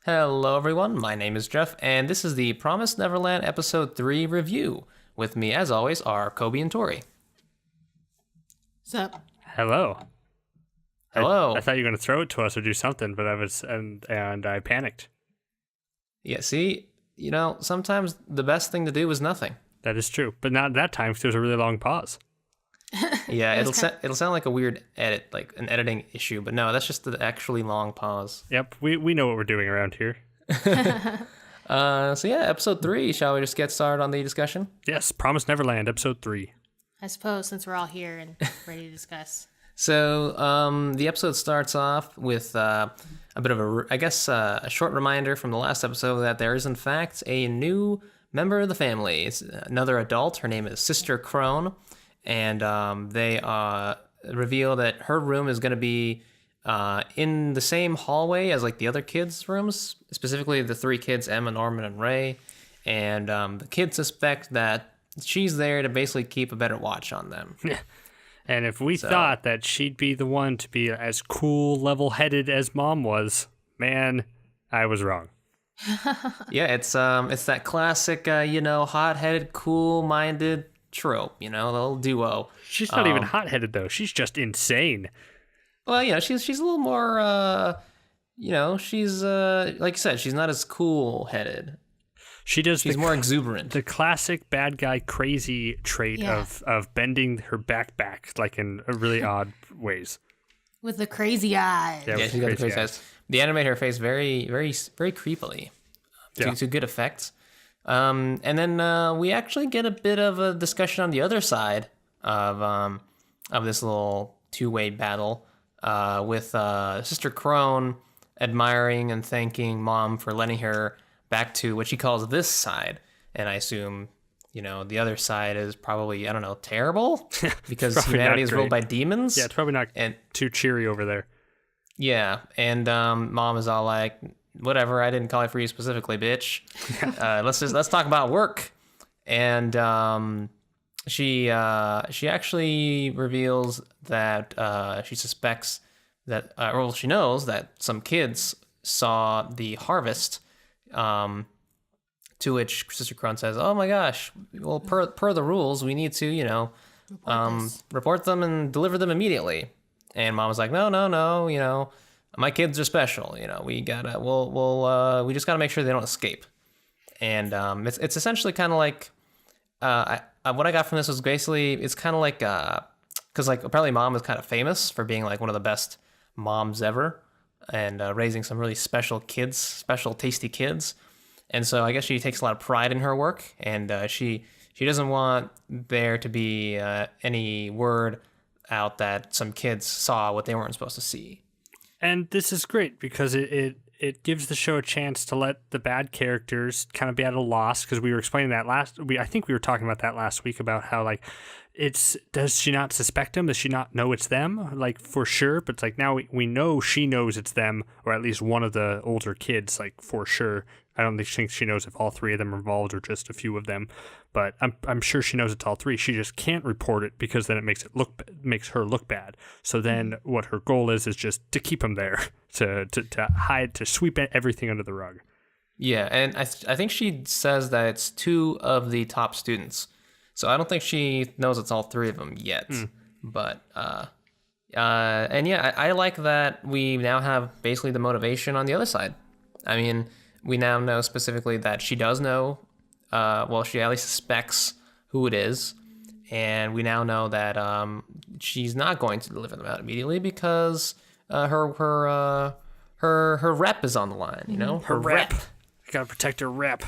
Hello, everyone. My name is Jeff, and this is the Promised Neverland Episode 3 review. With me, as always, are Coby and Torie. Sup? Hello. Hello. I thought you were going to throw it to us or do something, but I panicked. Yeah, see, sometimes the best thing to do is nothing. That is true, but not at that time because there was a really long pause. Yeah, it'll sound like a weird edit, like an editing issue, but no, that's just the actually long pause. Yep, we know what we're doing around here. So yeah, Episode 3, shall we just get started on the discussion? Yes, Promised Neverland, Episode 3. I suppose, since we're all here and ready to discuss. So the episode starts off with a bit of a short reminder from the last episode that there is in fact a new member of the family. It's another adult. Her name is Sister Krone, and they reveal that her room is going to be in the same hallway as like the other kids' rooms, specifically the three kids, Emma, Norman, and Ray. And the kids suspect that she's there to basically keep a better watch on them. And if we thought that she'd be the one to be as cool, level-headed as Mom was, man, I was wrong. Yeah, it's that classic, hot-headed, cool-minded trope, the little duo. She's not even hot-headed, though. She's just insane. Well, she's a little more, she's, like you said, she's not as cool-headed. She's more exuberant. The classic bad guy crazy trait of bending her back like in really odd ways. With the crazy eyes. Yeah, she's got the crazy eyes. They animate her face very, very, very creepily to good effect. And then we actually get a bit of a discussion on the other side of this little two-way battle with Sister Krone admiring and thanking Mom for letting her back to what she calls this side. And I assume, the other side is probably, terrible because humanity is ruled by demons. Yeah, it's probably not too cheery over there. Yeah, and Mom is all like, whatever, I didn't call you for you specifically, bitch. Let's talk about work. And she actually reveals that she suspects that, she knows that some kids saw the harvest. To which Sister Krone says, "Oh my gosh! Well, per the rules, we need to, report them and deliver them immediately." And Mom was like, "No, my kids are special. We gotta, we just gotta make sure they don't escape." And it's essentially kind of like, what I got from this was basically, it's kind of like, because like apparently Mom is kind of famous for being like one of the best moms ever. And raising some really special tasty kids. And so I guess she takes a lot of pride in her work, and she doesn't want there to be any word out that some kids saw what they weren't supposed to see. And this is great because it gives the show a chance to let the bad characters kind of be at a loss, because we were explaining that I think we were talking about that last week about how like does she not suspect them? Does she not know it's them? Like for sure, but it's like now we know she knows it's them, or at least one of the older kids, like for sure. I don't think she knows if all three of them are involved or just a few of them, but I'm sure she knows it's all three. She just can't report it because then it makes her look bad. So then what her goal is just to keep them there, to hide, to sweep everything under the rug. Yeah, and I think she says that it's two of the top students. So I don't think she knows it's all three of them yet. But and yeah, I like that we now have basically the motivation on the other side. I mean, we now know specifically that she does know, she at least suspects who it is. And we now know that she's not going to deliver them out immediately because her rep is on the line, Her rep. You gotta protect her rep.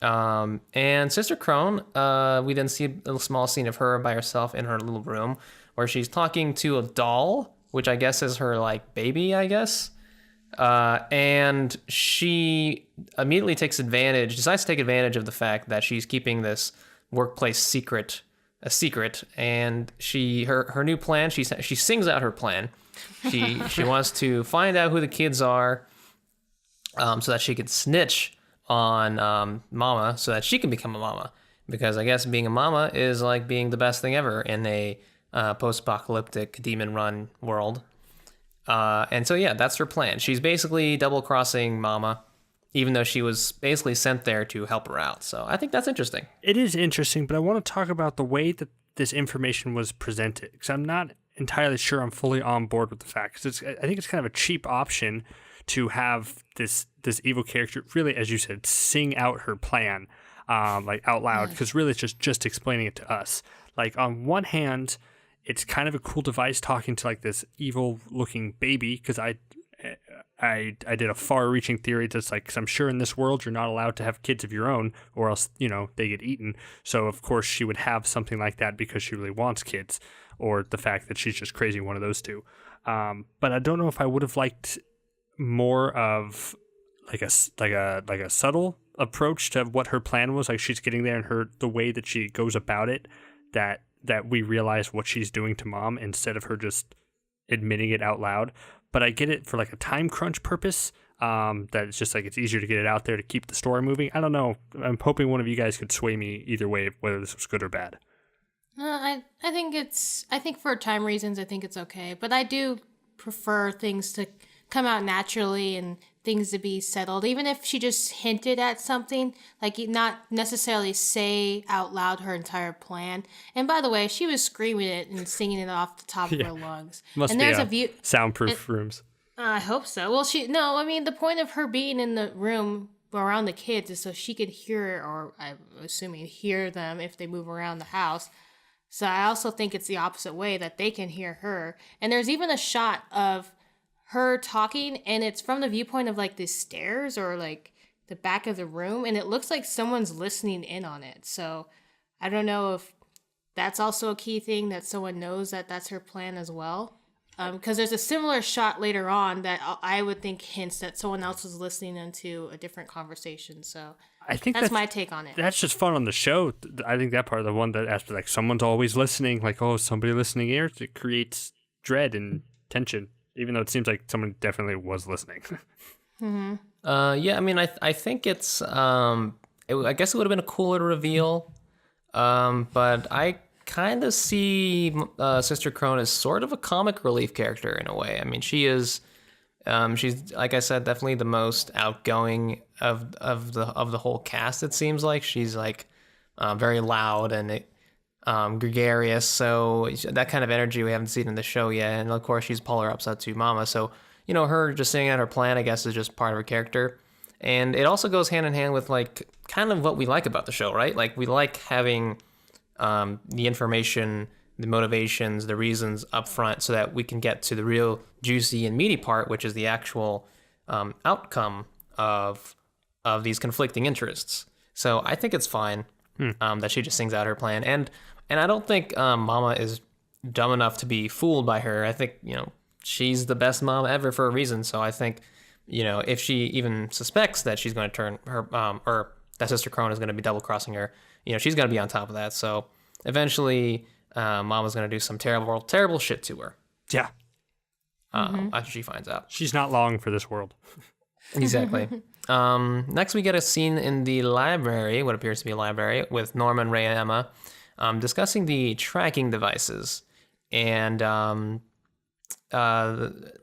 And Sister Krone, we then see a little small scene of her by herself in her little room where she's talking to a doll, which I guess is her like baby, I guess. And she immediately decides to take advantage of the fact that she's keeping this workplace secret a secret. And her new plan, she sings out her plan. She wants to find out who the kids are, so that she could snitch on Mama, so that she can become a mama. Because I guess being a mama is like being the best thing ever in a post-apocalyptic demon-run world. And so, yeah, that's her plan. She's basically double-crossing Mama, even though she was basically sent there to help her out. So I think that's interesting. It is interesting, but I want to talk about the way that this information was presented, because I'm not entirely sure I'm fully on board with the fact. Because I think it's kind of a cheap option to have this evil character really, as you said, sing out her plan like out loud, because really it's just explaining it to us. Like, on one hand, it's kind of a cool device talking to like this evil looking baby, because I did a far-reaching theory that's like, 'cause I'm sure in this world you're not allowed to have kids of your own, or else, you know, they get eaten. So of course she would have something like that because she really wants kids, or the fact that she's just crazy, one of those two. But I don't know if I would have liked more of like a subtle approach to what her plan was. Like, she's getting there, and the way that she goes about it, that we realize what she's doing to Mom instead of her just admitting it out loud. But I get it for like a time crunch purpose, that it's just like it's easier to get it out there to keep the story moving. I don't know. I'm hoping one of you guys could sway me either way, whether this was good or bad. I think for time reasons, I think it's okay. But I do prefer things to come out naturally and things to be settled. Even if she just hinted at something, like not necessarily say out loud her entire plan. And by the way, she was screaming it and singing it off the top of her lungs. Must and be there's a view soundproof rooms. I hope so. Well, the point of her being in the room around the kids is so she could hear, or I'm assuming hear them if they move around the house. So I also think it's the opposite way, that they can hear her. And there's even a shot of her talking, and it's from the viewpoint of like the stairs or like the back of the room, and it looks like someone's listening in on it. So I don't know if that's also a key thing, that someone knows that that's her plan as well. Because there's a similar shot later on that I would think hints that someone else was listening into a different conversation. So I think that's my take on it. That's just fun on the show. I think that part of the one that after like someone's always listening, like, oh, somebody listening here, it creates dread and tension, even though it seems like someone definitely was listening. Mm-hmm. Yeah, I mean, I think it's I guess it would have been a cooler reveal, but I kind of see Sister Krone as sort of a comic relief character in a way. I mean, she's like I said, definitely the most outgoing of the whole cast. It seems like she's like very loud and gregarious, so that kind of energy we haven't seen in the show yet. And of course, she's polar opposite to Mama, so you know, her just saying out her plan, I guess, is just part of her character. And it also goes hand in hand with like kind of what we like about the show, right? Like, we like having the information, the motivations, the reasons up front, so that we can get to the real juicy and meaty part, which is the actual outcome of these conflicting interests. So I think it's fine that she just sings out her plan, and I don't think Mama is dumb enough to be fooled by her. I think, you know, she's the best mom ever for a reason. So I think, you know, if she even suspects that she's going to turn her or that Sister Krone is going to be double crossing her, you know, she's going to be on top of that. So eventually, Mama's going to do some terrible shit to her. Yeah. After she finds out. She's not long for this world. Exactly. Next, we get a scene in the library, what appears to be a library, with Norman, Ray, and Emma discussing the tracking devices. And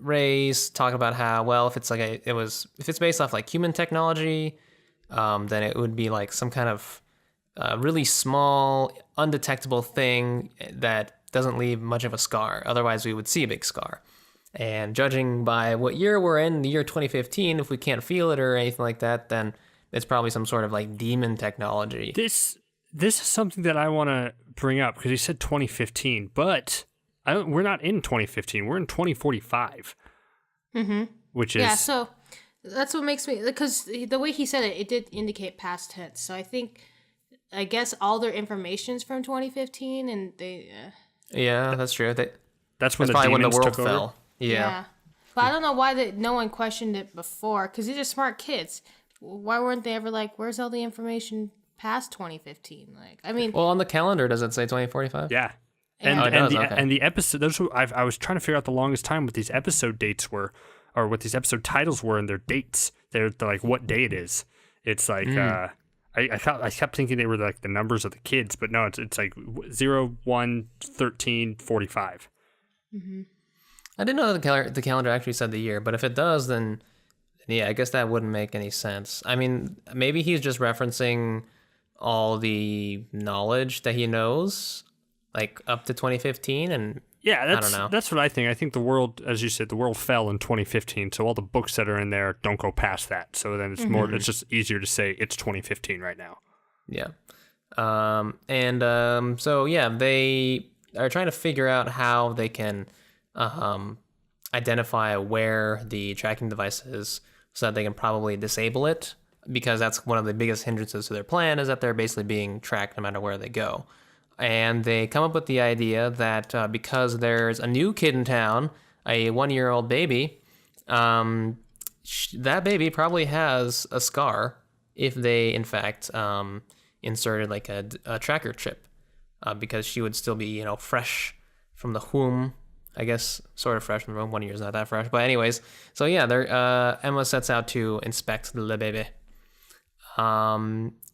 Ray's talking about how, well, if it's like if it's based off like human technology, then it would be like some kind of really small, undetectable thing that doesn't leave much of a scar. Otherwise, we would see a big scar. And judging by what year we're in, the year 2015, if we can't feel it or anything like that, then it's probably some sort of like demon technology. This is something that I want to bring up, because he said 2015, but we're not in 2015. We're in 2045. Mm-hmm. Which is... Yeah, so that's what makes me... Because the way he said it, it did indicate past tense. So I guess all their information's from 2015, and they... Yeah, that's true. That's when probably when the world took fell. Over. Yeah. But I don't know why no one questioned it before, because these are smart kids. Why weren't they ever like, where's all the information past 2015? Like, I mean... Well, on the calendar, does it say 2045? Yeah. And the episode, I was trying to figure out the longest time what these episode dates were, or what these episode titles were, and their dates. They're like what day it is. It's like I kept thinking they were like the numbers of the kids, but no, it's like 0, 1, 13, 45. Mm-hmm. I didn't know the calendar actually said the year, but if it does, then yeah, I guess that wouldn't make any sense. I mean, maybe he's just referencing all the knowledge that he knows, like up to 2015, and Yeah, I don't know. that's what I think. I think the world, as you said, the world fell in 2015, so all the books that are in there don't go past that. So then it's just easier to say it's 2015 right now. Yeah. So yeah, they are trying to figure out how they can identify where the tracking device is so that they can probably disable it, because that's one of the biggest hindrances to their plan, is that they're basically being tracked no matter where they go. And they come up with the idea that because there's a new kid in town, a 1-year-old baby, that baby probably has a scar if they, in fact, inserted like a tracker chip, because she would still be, fresh from the womb. I guess sort of fresh from the womb. 1 year is not that fresh, but anyways. So yeah, Emma sets out to inspect the baby.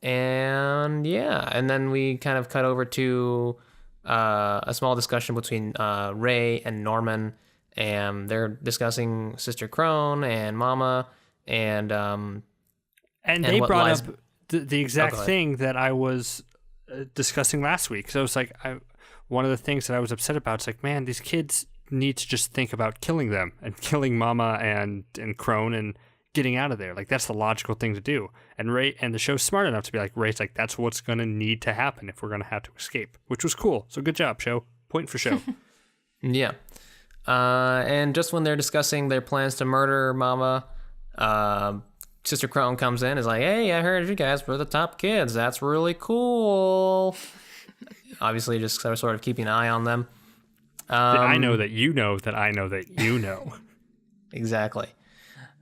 And yeah, and then we kind of cut over to a small discussion between Ray and Norman, and they're discussing Sister Krone and Mama, and they brought up the exact ahead. thing that I was discussing last week. So it's like one of the things that I was upset about. It's like, man, these kids need to just think about killing them and killing Mama and Krone and getting out of there. Like, that's the logical thing to do. And Ray and the show's smart enough to be like, Ray's like, that's what's going to need to happen if we're going to have to escape, which was cool. So good job, show. Point for show. Yeah. And just when they're discussing their plans to murder Mama, Sister Krone comes in, is like, hey, I heard you guys were the top kids. That's really cool. Obviously, just sort of keeping an eye on them. I know that you know that I know that you know. Exactly.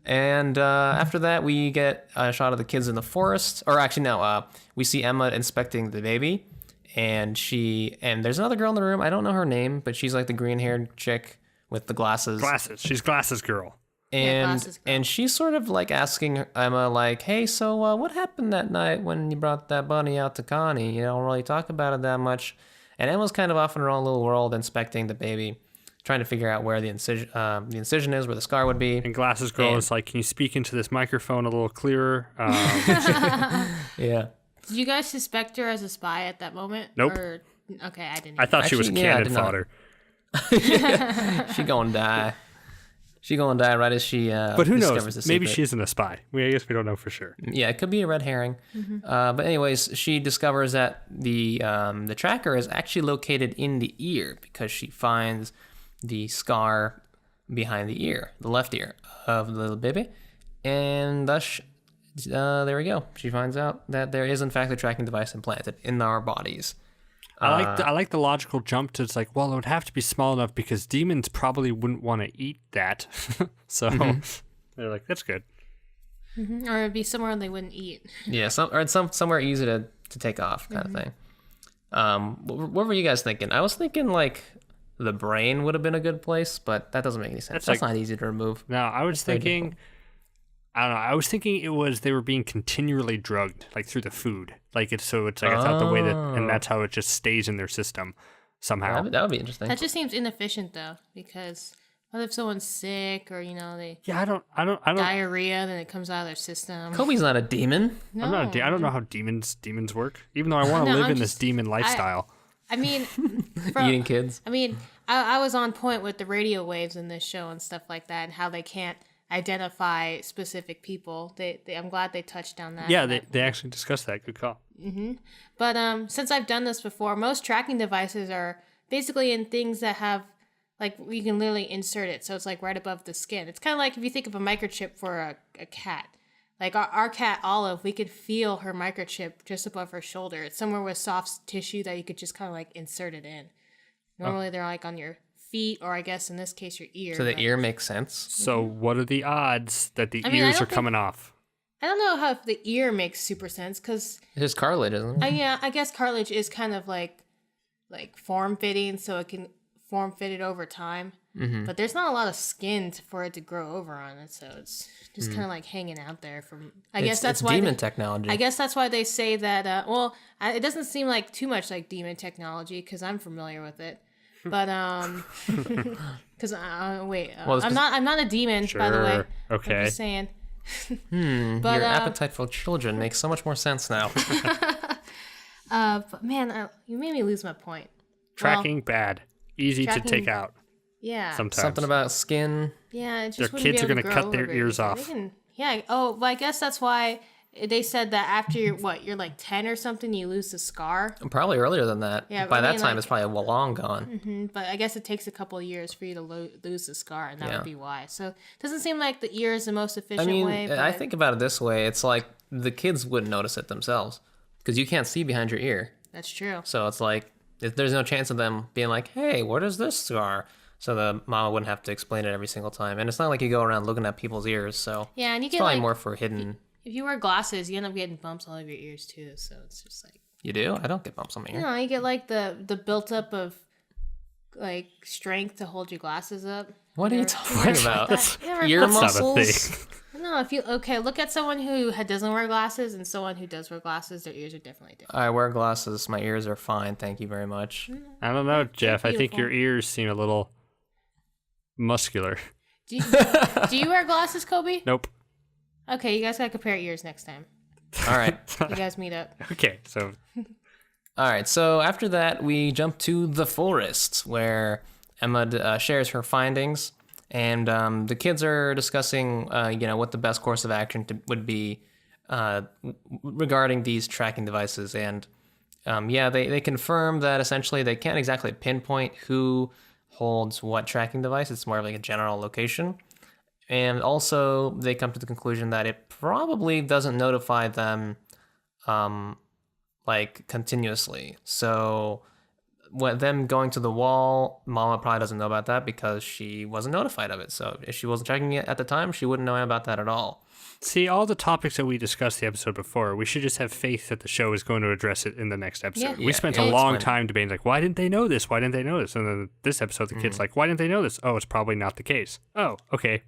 And after that, we get a shot of the kids in the forest. Or actually, no, we see Emma inspecting the baby. And there's another girl in the room. I don't know her name, but she's like the green-haired chick with the glasses. Glasses. She's Glasses Girl. And she's sort of like asking Emma, like, hey, so what happened that night when you brought that bunny out to Connie? You don't really talk about it that much. And Emma's kind of off in her own little world, inspecting the baby, trying to figure out where the incision is, where the scar would be. And Glasses Girl is like, can you speak into this microphone a little clearer? Yeah. Did you guys suspect her as a spy at that moment? Nope. Okay, I didn't. I thought she was Actually, yeah, I cannon did not. fodder. She gonna die. She gonna die right as she But who discovers knows? the Maybe secret. she isn't a spy. I guess we don't know for sure. Yeah, it could be a red herring. But anyways, she discovers that the tracker is actually located in the ear, because she finds the scar behind the ear, the left ear of the little baby, and thus there we go. She finds out that there is in fact a tracking device implanted in our bodies. I like the logical jump to, it's like, well, it would have to be small enough because demons probably wouldn't want to eat that. So they're like, that's good. Or it'd be somewhere they wouldn't eat. Yeah, somewhere easy to take off kind of thing. What were you guys thinking? I was thinking like the brain would have been a good place, but that doesn't make any sense. That's like- not easy to remove. No, I was thinking, I don't know. I was thinking it was they were being continually drugged, like through the food. Like it's like I thought the way that, and that's how it just stays in their system somehow. That would be interesting. That just seems inefficient though, because what if someone's sick or they Yeah, I don't. diarrhea, then it comes out of their system. Kobe's not a demon. No, I'm not. I don't know how demons work. Even though I want to No, live I'm in this just- demon lifestyle. I mean, Eating kids. I mean, I was on point with the radio waves in this show and stuff like that, and how they can't identify specific people. I'm glad they touched on that. Yeah, they actually discussed that. Good call. But since I've done this before, most tracking devices are basically in things that have, like, you can literally insert it, so it's like right above the skin. It's kind of like if you think of a microchip for a cat. Like our cat Olive, we could feel her microchip just above her shoulder. It's somewhere with soft tissue that you could just kind of like insert it in. Normally they're like on your feet, or I guess in this case your ear. So the but- ear makes sense. So what are the odds that the I mean, I ears don't are coming off? I don't know how the ear makes super sense, because It's just cartilage, isn't it? yeah, I guess cartilage is kind of like form fitting, so it can form fit it over time. But there's not a lot of skin for it to grow over on it, so it's just kind of like hanging out there. I guess that's it's why demon technology. I guess that's why they say that. It doesn't seem like too much like demon technology, because I'm familiar with it. But because wait, Well, it's I'm not a demon, by the way. Sure. Okay. I'm just saying. Your appetite for children makes so much more sense now. But man, you made me lose my point. Tracking bad, easy to take out. Yeah. Sometimes Something about skin. Yeah, it just Their wouldn't kids be are able gonna to cut grow their over ears it. off. They can, yeah. Oh, well, I guess that's why they said that after you're like 10 or something, you lose the scar. Probably earlier than that. Yeah, By I that mean, time, like- it's probably long gone. But I guess it takes a couple of years for you to lose the scar, and that Yeah. would be why. So it doesn't seem like the ear is the most I efficient mean, way. But I think about it this way. It's like the kids wouldn't notice it themselves because you can't see behind your ear. that's true. So it's like there's no chance of them being like, hey, what is this scar? So the mama wouldn't have to explain it every single time. And it's not like you go around looking at people's ears. So Yeah, and you it's get probably like more for hidden. if you wear glasses, you end up getting bumps all over your ears too. So it's just like You do? I don't get bumps on my ear. you get like the built up of like strength to hold your glasses up. What are you talking about? Yeah, Ear That's not a muscles? thing. No, if you look at someone who doesn't wear glasses and someone who does wear glasses, their ears are definitely different. I wear glasses. My ears are fine. Thank you very much. I don't know, Jeff. I think beautiful. your ears seem a little muscular. Do you wear glasses, Coby? Nope. Okay, you guys gotta compare ears next time. All right. You guys meet up. Okay, so All right. So after that, we jump to the forest where Emma shares her findings. And the kids are discussing, what the best course of action would be regarding these tracking devices. And they confirm that essentially they can't exactly pinpoint who holds what tracking device. It's more of like a general location. And also they come to the conclusion that it probably doesn't notify them continuously. So them going to the wall, Mama probably doesn't know about that because she wasn't notified of it. So if she wasn't checking it at the time, she wouldn't know about that at all. see all the topics that we discussed the episode before. We should just have faith that the show is going to address it in the next episode. Yeah. We spent Yeah, a it's long fine. time debating, like, why didn't they know this? Why didn't they know this? And then this episode, the kid's like, why didn't they know this? Oh, it's probably not the case. Oh, okay.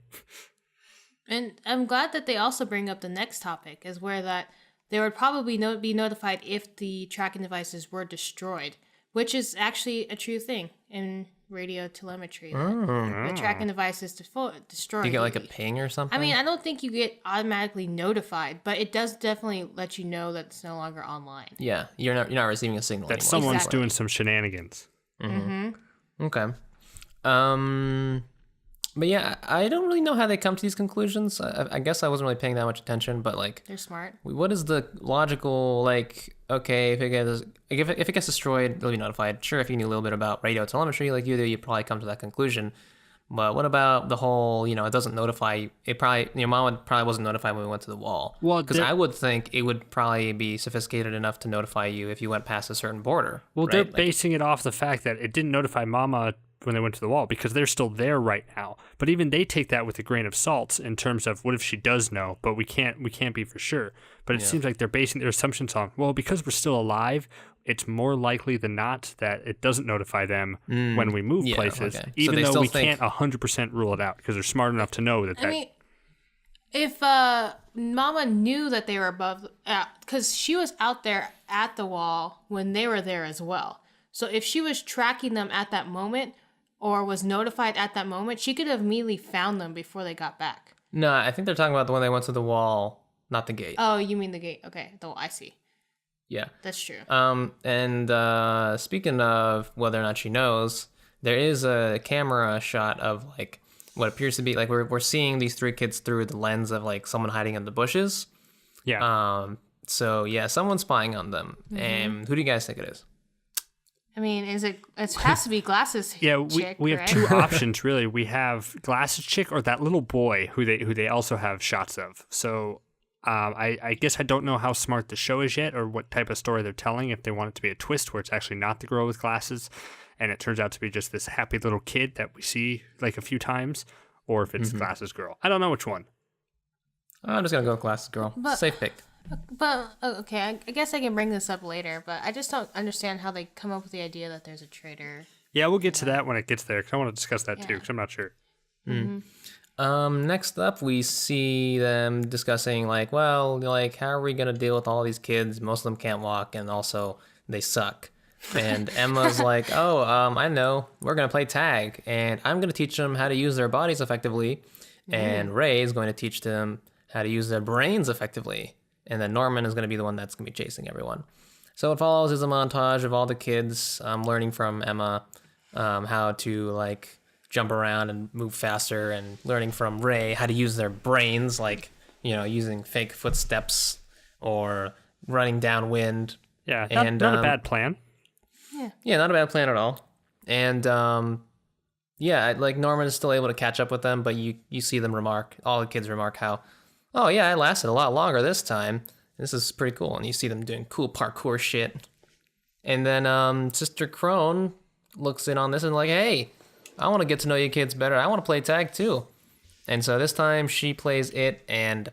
And I'm glad that they also bring up the next topic, is where that they would probably be notified if the tracking devices were destroyed, which is actually a true thing in radio telemetry. The tracking device is destroyed. Do you get like a ping or something? I mean, I don't think you get automatically notified, but it does definitely let you know that it's no longer online. yeah, you're not receiving a signal That anymore. someone's Exactly. doing some shenanigans. Okay. But yeah, I don't really know how they come to these conclusions. I guess I wasn't really paying that much attention, but like, They're smart. what is the logical, like, okay, if it gets destroyed, they'll be notified. Sure, if you knew a little bit about radio telemetry like you do, you'd probably come to that conclusion. But what about the whole, it doesn't notify you? It probably, your mom probably wasn't notified when we went to the wall. Well, because they're- I would think it would probably be sophisticated enough to notify you if you went past a certain border. Well, right? they're Like, basing it off the fact that it didn't notify Mama when they went to the wall because they're still there right now. But even they take that with a grain of salt in terms of what if she does know, but we can't be for sure. But it seems like they're basing their assumptions on, well, because we're still alive, it's more likely than not that it doesn't notify them when we move yeah, places, okay. So even they though still we think- can't 100% rule it out because they're smart enough to know that. I mean, if Mama knew that they were above, because she was out there at the wall when they were there as well. So if she was tracking them at that moment or was notified at that moment, she could have immediately found them before they got back. No, I think they're talking about the one they went to the wall, not the gate. Oh, you mean the gate? Okay, I see. Yeah. That's true. And speaking of whether or not she knows, there is a camera shot of like what appears to be like we're seeing these three kids through the lens of like someone hiding in the bushes. yeah. So yeah, someone's spying on them. And who do you guys think it is? I mean, it has to be glasses. Yeah, chick, we have right? two options really. We have Glasses Chick or that little boy who they also have shots of. So I guess I don't know how smart the show is yet or what type of story they're telling. If they want it to be a twist where it's actually not the girl with glasses, and it turns out to be just this happy little kid that we see like a few times, or if it's Glasses Girl. I don't know which one. I'm just gonna go with Glasses Girl. But- Safe pick. But okay, I guess I can bring this up later. But I just don't understand how they come up with the idea that there's a traitor. Yeah, we'll get to that when it gets there because I want to discuss that too Yeah. because I'm not sure. Next up, we see them discussing like, well, like how are we gonna deal with all these kids? Most of them can't walk, and also they suck. And Emma's like, oh, I know. We're going to play tag, and I'm going to teach them how to use their bodies effectively. And Ray is going to teach them how to use their brains effectively. And then Norman is going to be the one that's going to be chasing everyone. So what follows is a montage of all the kids learning from Emma how to, like, jump around and move faster, and learning from Ray how to use their brains, like, you know, using fake footsteps or running downwind. Yeah, and not a bad plan. Yeah, not a bad plan at all. And yeah, like Norman is still able to catch up with them, but you see them remark, all the kids remark how, oh yeah, I lasted a lot longer this time. This is pretty cool. And you see them doing cool parkour shit. And then Sister Krone looks in on this and like, hey, I want to get to know you kids better. I want to play tag too. And so this time she plays it, and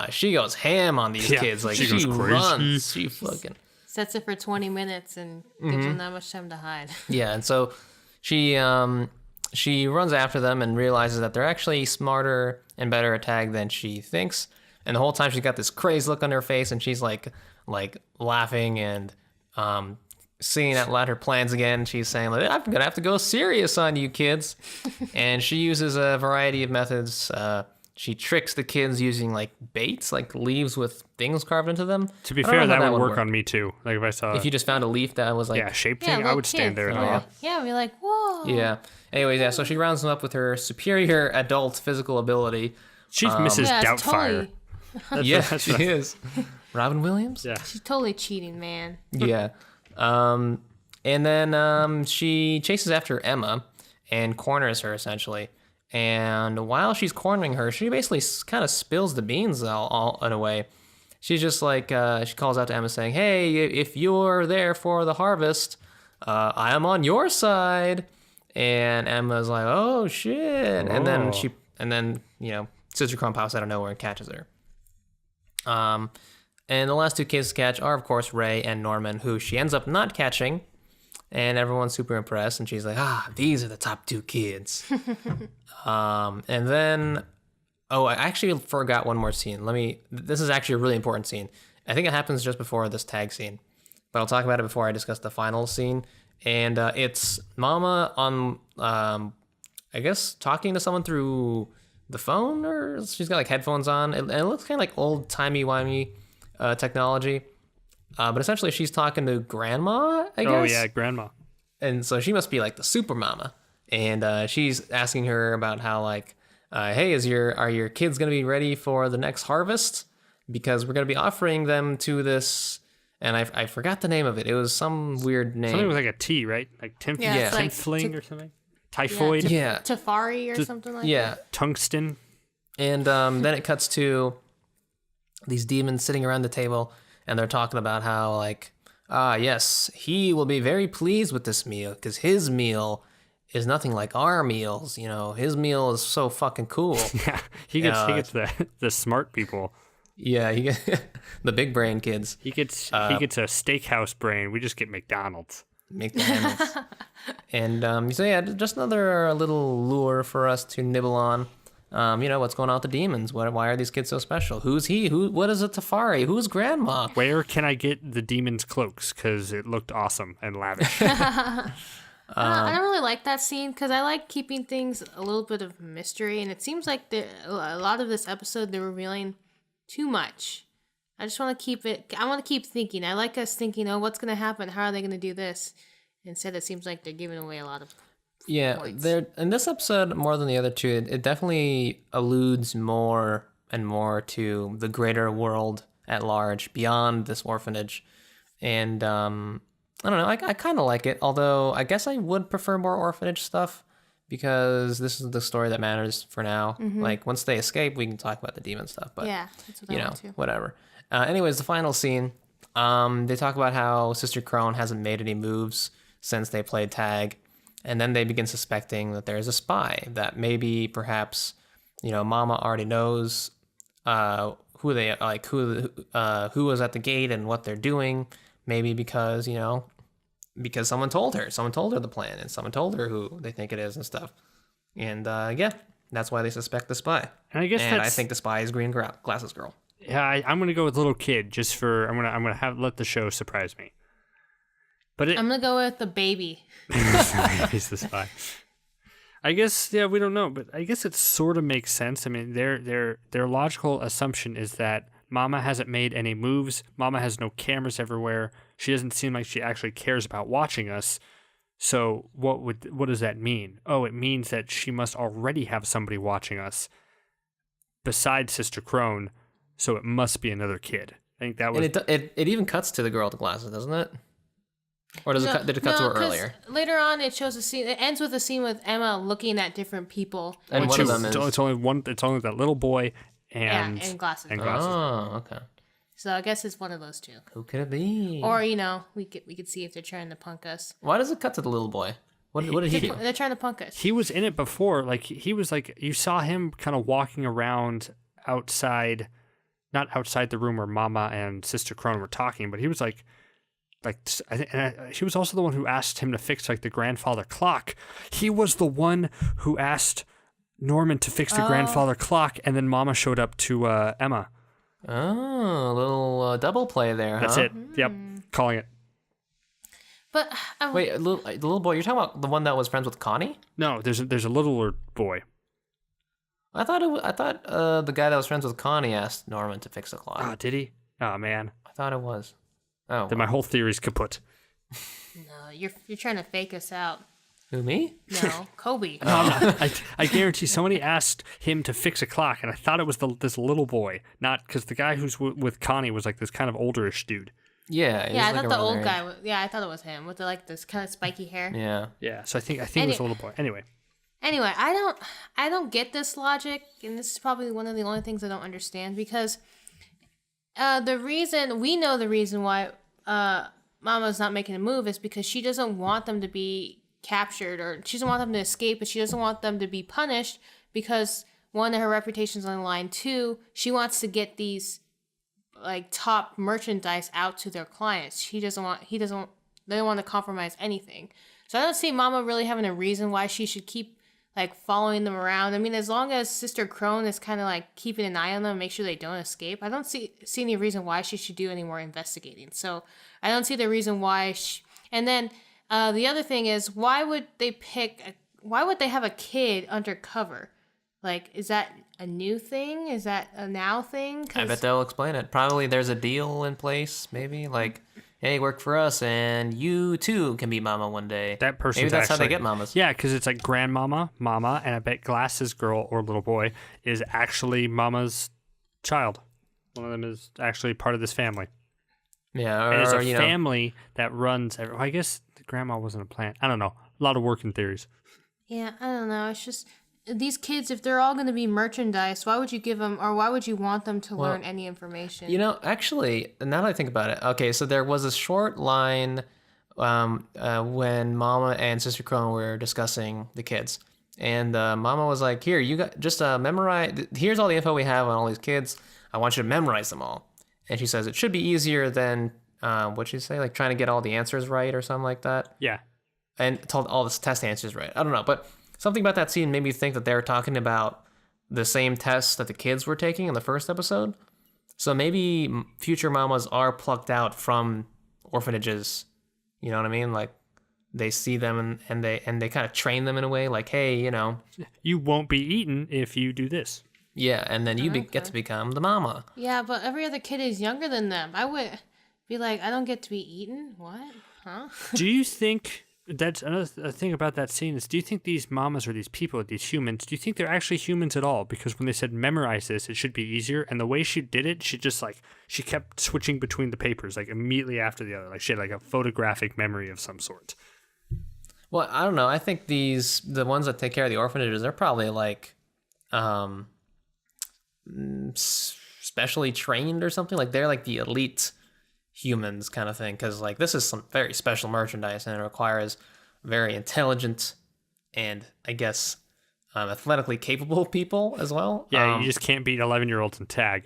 she goes ham on these kids. Like she goes crazy. runs. She fucking Sets it for 20 minutes and gives them that much time to hide. yeah. And so she runs after them and realizes that they're actually smarter and better at tag than she thinks. And the whole time she's got this crazed look on her face, and she's like laughing and seeing out loud her plans again. She's saying, like, I'm gonna have to go serious on you kids. And she uses a variety of methods. She tricks the kids using like baits, like leaves with things carved into them. To be I don't know fair, how that would would work on me too. Like if I saw If you just found a leaf that was like shaped Yeah, thing, I little would stand kids. there and Yeah. laugh. Yeah, we're like, whoa. yeah. Anyways, yeah. So she rounds them up with her superior adult physical ability. She's Mrs. Yeah, it's Doubtfire. totally, Yeah, she is. Robin Williams. Yeah. she's totally cheating, man. Yeah. And then she chases after Emma and corners her, essentially. And while she's cornering her, she basically kind of spills the beans all in a way. She's just like, she calls out to Emma saying, hey, if you're there for the harvest, I am on your side. And Emma's like, oh, shit. And then, you know, Sister Krone pops out of nowhere and catches her. And the last two kids to catch are, of course, Ray and Norman, who she ends up not catching. And everyone's super impressed, and she's like, these are the top two kids. And then, I actually forgot one more scene. This is actually a really important scene. I think it happens just before this tag scene, but I'll talk about it before I discuss the final scene. And it's Mama on, I guess, talking to someone through the phone, or she's got like headphones on. And it looks kind of like old timey-wimey technology. But essentially, she's talking to Grandma, I guess. Oh, yeah, Grandma. And so she must be like the super mama. And she's asking her about how, like, hey, are your kids going to be ready for the next harvest? Because we're going to be offering them to this. And I forgot the name of it. It was some weird name. Something with like a T, right? Like Yeah, it's like Tinfling or something? Typhoid? Yeah. Tafari or something like that. Yeah. Tungsten? And then it cuts to these demons sitting around the table. And they're talking about how, like, yes, he will be very pleased with this meal because his meal is nothing like our meals. You know, his meal is so fucking cool. Yeah, he gets the smart people. Yeah, he gets the big brain kids. He gets a steakhouse brain. We just get McDonald's. McDonald's. And so yeah, just another little lure for us to nibble on. You know, what's going on with the demons? Why are these kids so special? Who's he? What is a Tafari? Who's Grandma? Where can I get the demons' cloaks? Because it looked awesome and lavish. I don't really like that scene because I like keeping things a little bit of mystery, and it seems like a lot of this episode they're revealing too much. I just want to keep it. I want to keep thinking. I like us thinking, oh, what's going to happen? How are they going to do this? Instead, it seems like they're giving away a lot of. Yeah, there in this episode more than the other two, it definitely alludes more and more to the greater world at large beyond this orphanage, and I don't know, I kind of like it. Although I guess I would prefer more orphanage stuff because this is the story that matters for now. Like once they escape, we can talk about the demon stuff. But Yeah, that's what you I know, want to. whatever. Anyways, the final scene, they talk about how Sister Krone hasn't made any moves since they played tag. And then they begin suspecting that there's a spy, that maybe perhaps, you know, Mama already knows who they like, who was at the gate and what they're doing. Maybe because, you know, because someone told her the plan, and someone told her who they think it is and stuff. And yeah, that's why they suspect the spy. And I think the spy is Green Glasses Girl. Yeah, I'm gonna go with little kid just for I'm gonna let the show surprise me. But I'm gonna go with the baby. He's the spy. I guess, yeah, we don't know, but I guess it sort of makes sense. I mean, their logical assumption is that Mama hasn't made any moves. Mama has no cameras everywhere. She doesn't seem like she actually cares about watching us. So what does that mean? Oh, it means that she must already have somebody watching us besides Sister Krone. So it must be another kid. I think that was. And it even cuts to the girl with the glasses, doesn't it? Or did it cut to her 'cause earlier? Later on, it shows a scene. It ends with a scene with Emma looking at different people. And one of them is. It's only one. It's only that little boy and glasses. And glasses. Oh, okay. So I guess it's one of those two. Who could it be? Or we could see if they're trying to punk us. Why does it cut to the little boy? What did he do? They're trying to punk us. He was in it before. Like he was like you saw him kind of walking around outside, not outside the room where Mama and Sister Krone were talking, but he was like he was also the one who asked him to fix like the grandfather clock. He was the one who asked Norman to fix the grandfather clock, and then Mama showed up to Emma. Oh, a little double play there, That's huh? it. Yep, calling it. But Wait, the little boy, you're talking about the one that was friends with Connie? No, there's a littler boy. I thought the guy that was friends with Connie asked Norman to fix the clock. Ah, did he? Oh man, I thought it was. Oh, then my whole theory's kaput. no, you're trying to fake us out. who, me? No, Coby. I guarantee somebody asked him to fix a clock, and I thought it was this little boy, not because the guy who's with Connie was like this kind of olderish dude. Yeah, Yeah, I like thought the around old their guy. age. Yeah, I thought it was him with this kind of spiky hair. Yeah. Yeah, so I think it was a little boy. Anyway, I don't get this logic, and this is probably one of the only things I don't understand because the reason why Mama's not making a move is because she doesn't want them to be captured, or she doesn't want them to escape, but she doesn't want them to be punished because one, her reputation's on the line. Two, she wants to get these like top merchandise out to their clients. They don't want to compromise anything. So I don't see Mama really having a reason why she should keep like following them around. I mean, as long as Sister Krone is kind of like keeping an eye on them, make sure they don't escape. I don't see any reason why she should do any more investigating. So I don't see the reason why. And then the other thing is, why would they have a kid undercover? Like, is that a new thing? Is that a now thing? I bet they'll explain it. Probably there's a deal in place, maybe. Like, hey, work for us, and you too can be Mama one day. that person's Maybe that's how they actually- get mamas. Yeah, because it's like grandmama, mama, and I bet Glasses girl or little boy is actually Mama's child. One of them is actually part of this family. Yeah, And it's or, a you know, family that runs. I guess the grandma wasn't a plant. I don't know. A lot of working theories. Yeah, I don't know. It's just these kids, if they're all going to be merchandise, why would you give them, or why would you want them to learn any information? You know, actually, now that I think about it, okay, so there was a short line when Mama and Sister Krone were discussing the kids. And Mama was like, here, you got just memorize, here's all the info we have on all these kids. I want you to memorize them all. And she says it should be easier than, what'd she say? Like trying to get all the answers right or something like that. Yeah. And told all the test answers right. I don't know, but something about that scene made me think that they were talking about the same tests that the kids were taking in the first episode. So maybe future mamas are plucked out from orphanages. You know what I mean? Like they see them and they kind of train them in a way. Like, hey, you know, You won't be eaten if you do this. yeah, and then you get to become the mama. Yeah, but every other kid is younger than them. I would be like, I don't get to be eaten? What? Huh? Do you think that's another thing about that scene is, do you think these mamas or these people, these humans, do you think they're actually humans at all? Because when they said memorize this, it should be easier. And the way she did it, she just like, she kept switching between the papers, like immediately after the other. Like she had like a photographic memory of some sort. Well, I don't know. I think the ones that take care of the orphanages, they're probably like, specially trained or something. Like they're like the elite humans kind of thing, because like this is some very special merchandise and it requires very intelligent and I guess athletically capable people as well. Yeah, you just can't beat 11-year-olds in tag.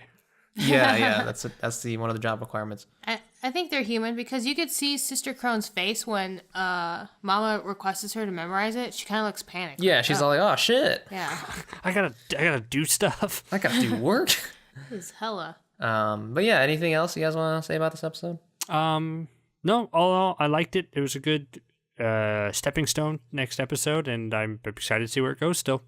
yeah, that's one of the job requirements. I think they're human because you could see Sister Krone's face when Mama requests her to memorize it. She kind of looks panicked. Yeah, she's all like, oh shit, Yeah, I gotta do stuff. I gotta do work. this is hella. But yeah, anything else you guys want to say about this episode? No, all in all, I liked it. It was a good stepping stone next episode, and I'm excited to see where it goes still.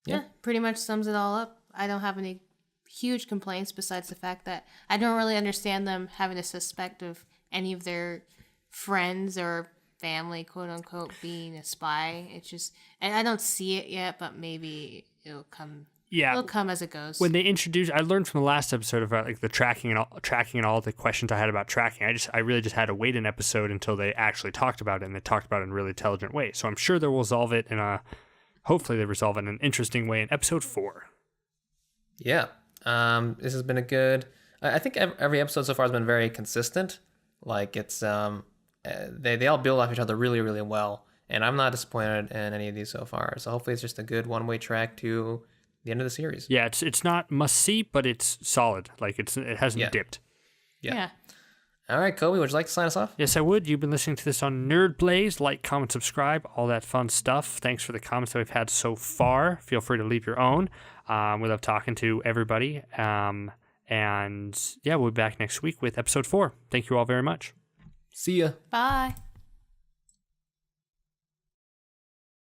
Yeah, pretty much sums it all up. I don't have any huge complaints besides the fact that I don't really understand them having a suspect of any of their friends or family, quote unquote, being a spy. It's just, and I don't see it yet, but maybe it'll come. Yeah, it'll come as it goes. When they introduced, I learned from the last episode about like the tracking and all the questions I had about tracking. I really just had to wait an episode until they actually talked about it, and they talked about it in a really intelligent way. So I'm sure they will resolve it hopefully they resolve it in an interesting way in episode 4. Yeah. This has been a good. I think every episode so far has been very consistent. Like it's they all build off each other really, really well, and I'm not disappointed in any of these so far. So hopefully it's just a good one-way track to the end of the series. Yeah, it's not must see, but it's solid. Like it hasn't dipped. Yeah. All right, Coby, would you like to sign us off? Yes, I would. You've been listening to this on Nerd Blaze. Like, comment, subscribe, all that fun stuff. Thanks for the comments that we've had so far. Feel free to leave your own. We love talking to everybody. And yeah, we'll be back next week with episode 4. Thank you all very much. See ya. Bye.